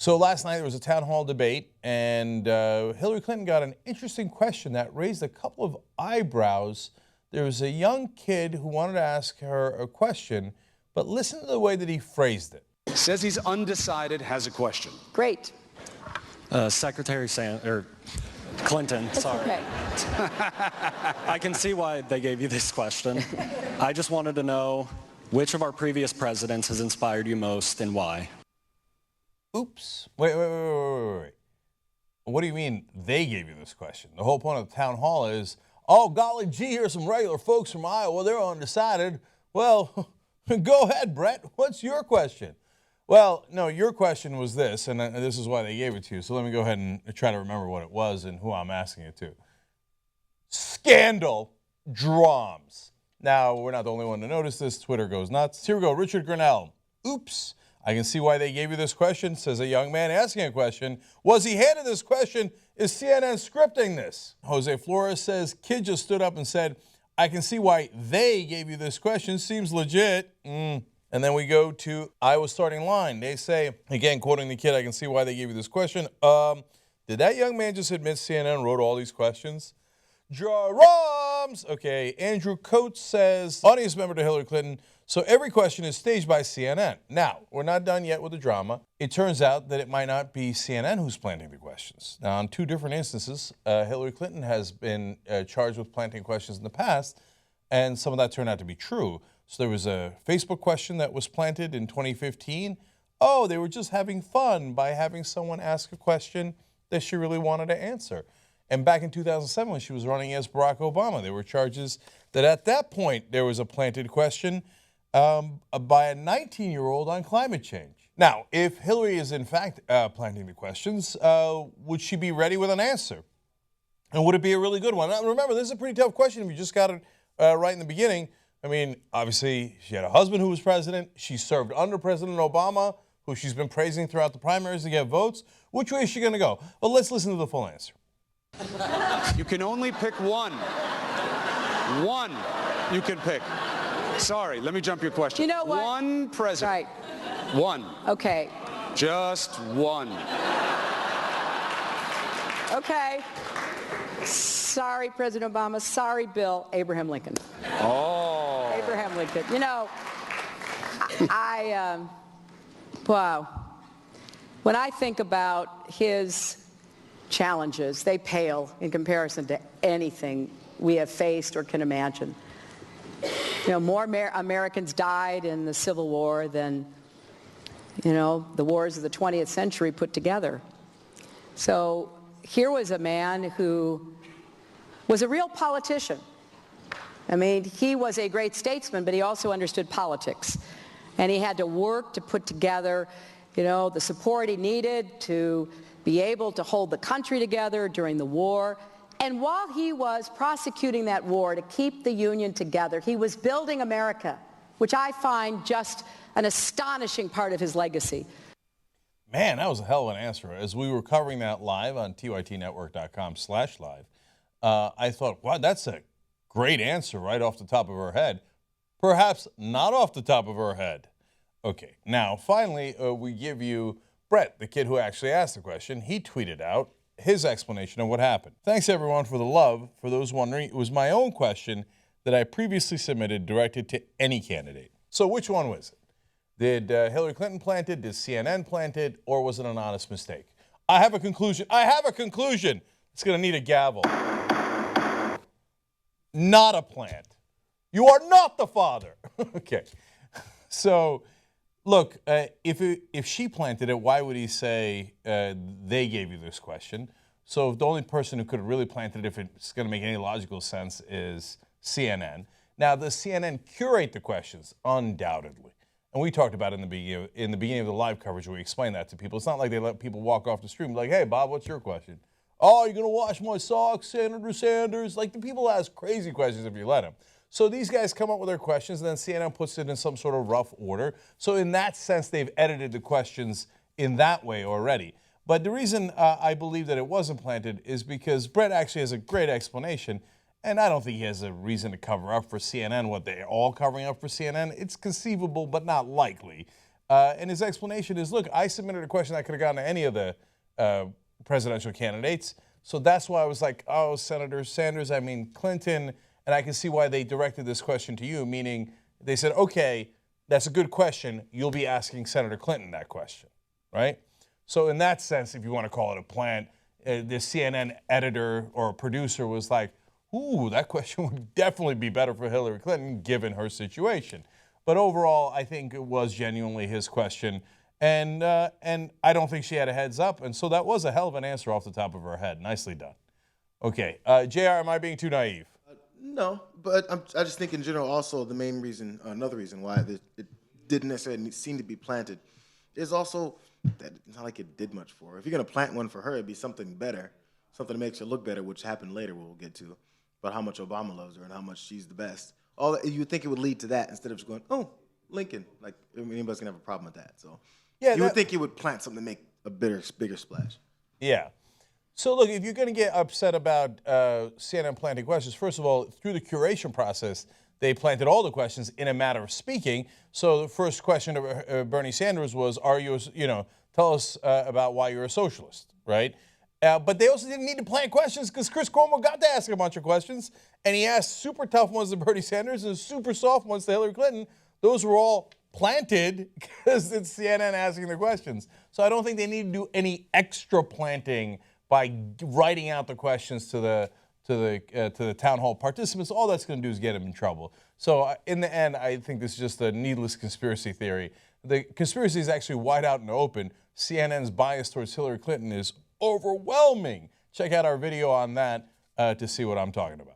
So last night there was a town hall debate, and Hillary Clinton got an interesting question that raised a couple of eyebrows. There was a young kid who wanted to ask her a question, but listen to the way that he phrased it. Says he's undecided, has a question. Great. Secretary Clinton, sorry. Okay. I can see why they gave you this question. I just wanted to know which of our previous presidents has inspired you most and why? Oops. Wait. What do you mean they gave you this question? The whole point of the town hall is, oh, golly gee, here's some regular folks from Iowa. They're undecided. Well, go ahead, Brett. What's your question? Well, no, your question was this, and this is why they gave it to you. So let me go ahead and try to remember what it was and who I'm asking it to. Scandal drums. Now, we're not the only one to notice this. Twitter goes nuts. Here we go. Richard Grinnell. Oops. I can see why they gave you this question, says a young man asking a question. Was he handed this question? Is CNN scripting this? Jose Flores says, kid just stood up and said, I can see why they gave you this question. Seems legit. And then we go to Iowa starting line. They say, again, quoting the kid, I can see why they gave you this question. Did that young man just admit CNN wrote all these questions? Drums! Okay, Andrew Coates says, audience member to Hillary Clinton, so every question is staged by CNN. Now, we're not done yet with the drama. It turns out that it might not be CNN who's planting the questions. Now, on two different instances, Hillary Clinton has been charged with planting questions in the past, and some of that turned out to be true. So there was a Facebook question that was planted in 2015. Oh, they were just having fun by having someone ask a question that she really wanted to answer. And back in 2007, when she was running as Barack Obama, there were charges that at that point there was a planted question by a 19-year-old on climate change. Now, if Hillary is in fact planting the questions, would she be ready with an answer? And would it be a really good one? Now, remember, this is a pretty tough question if you just got it right in the beginning. I mean, obviously, she had a husband who was president. She served under President Obama, who she's been praising throughout the primaries to get votes. Which way is she going to go? Well, let's listen to the full answer. You can only pick one. One you can pick. Sorry, let me jump your question. You know what? One president. Right. One. Okay. Just one. Okay. Sorry, President Obama. Sorry, Bill. Abraham Lincoln. Oh. Abraham Lincoln. You know, wow. When I think about his challenges, they pale in comparison to anything we have faced or can imagine. You know, more Americans died in the Civil War than, you know, the wars of the 20th century put together. So here was a man who was a real politician. I mean, he was a great statesman, but he also understood politics. And he had to work to put together, you know, the support he needed to be able to hold the country together during the war. And while he was prosecuting that war to keep the Union together, he was building America, which I find just an astonishing part of his legacy. Man, that was a hell of an answer. As we were covering that live on tytnetwork.com/live, I thought, wow, that's a great answer right off the top of her head. Perhaps not off the top of her head. Okay, now finally we give you Brett, the kid who actually asked the question. He tweeted out his explanation of what happened. Thanks everyone for the love. For those wondering, it was my own question that I previously submitted directed to any candidate. So which one was it? Did Hillary Clinton plant it? Did CNN plant it? Or was it an honest mistake? I have a conclusion. I have a conclusion. It's going to need a gavel. Not a plant. You are not the father. Okay. So, look, if she planted it, why would he say they gave you this question? So the only person who could have really planted it, if it's going to make any logical sense, is CNN. Now, does CNN curate the questions? Undoubtedly. And we talked about it in the beginning of the live coverage where we explained that to people. It's not like they let people walk off the street and be like, hey, Bob, what's your question? Oh, you're going to wash my socks, Senator Sanders? Like, the people ask crazy questions if you let them. So these guys come up with their questions, and then CNN puts it in some sort of rough order. So in that sense, they've edited the questions in that way already. But the reason I believe that it wasn't planted is because Brett actually has a great explanation, and I don't think he has a reason to cover up for CNN what they're all covering up for CNN. It's conceivable, but not likely. And his explanation is, look, I submitted a question that could have gone to any of the presidential candidates. So that's why I was like, oh, Senator Sanders, I mean Clinton. And I can see why they directed this question to you, meaning they said, okay, that's a good question. You'll be asking Senator Clinton that question, right? So in that sense, if you want to call it a plant, the CNN editor or producer was like, ooh, that question would definitely be better for Hillary Clinton given her situation. But overall, I think it was genuinely his question. And I don't think she had a heads up. And so that was a hell of an answer off the top of her head. Nicely done. Okay. JR, am I being too naive? No, but I just think in general also the main reason, another reason why it didn't necessarily seem to be planted is also that it's not like it did much for her. If you're going to plant one for her, it'd be something better, something that makes her look better, which happened later we'll get to, about how much Obama loves her and how much she's the best. All that, you would think it would lead to that instead of just going, oh, Lincoln. Like, anybody's going to have a problem with that. So yeah, you would think it would plant something to make a bigger splash. Yeah. So look, if you're going to get upset about CNN planting questions, first of all, through the curation process, they planted all the questions in a matter of speaking. So the first question of Bernie Sanders was, tell us about why you're a socialist, right? But they also didn't need to plant questions because Chris Cuomo got to ask a bunch of questions, and he asked super tough ones to Bernie Sanders and super soft ones to Hillary Clinton. Those were all planted because it's CNN asking the questions. So I don't think they need to do any extra planting by writing out the questions to the town hall participants. All that's going to do is get them in trouble. So in the end, I think this is just a needless conspiracy theory. The conspiracy is actually wide out and open. CNN's bias towards Hillary Clinton is overwhelming. Check out our video on that to see what I'm talking about.